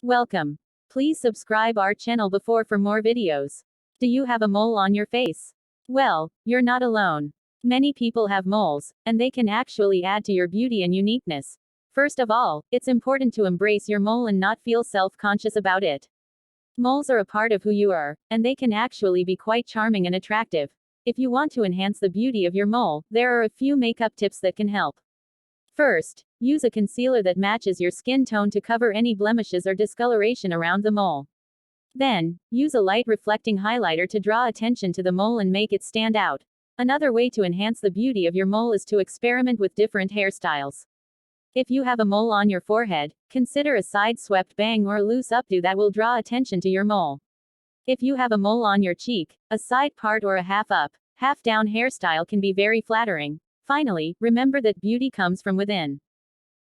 Welcome. Please subscribe our channel before for more videos. Do you have a mole on your face? Well, you're not alone. Many people have moles, and they can actually add to your beauty and uniqueness. First of all, it's important to embrace your mole and not feel self-conscious about it. Moles are a part of who you are, and they can actually be quite charming and attractive. If you want to enhance the beauty of your mole, there are a few makeup tips that can help. First, use a concealer that matches your skin tone to cover any blemishes or discoloration around the mole. Then, use a light reflecting highlighter to draw attention to the mole and make it stand out. Another way to enhance the beauty of your mole is to experiment with different hairstyles. If you have a mole on your forehead, consider a side-swept bang or a loose updo that will draw attention to your mole. If you have a mole on your cheek, a side part or a half-up, half-down hairstyle can be very flattering. Finally, remember that beauty comes from within.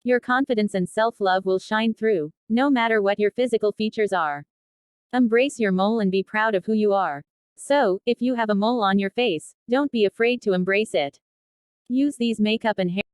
Your confidence and self-love will shine through, no matter what your physical features are. Embrace your mole and be proud of who you are. So, if you have a mole on your face, don't be afraid to embrace it. Use these makeup and hair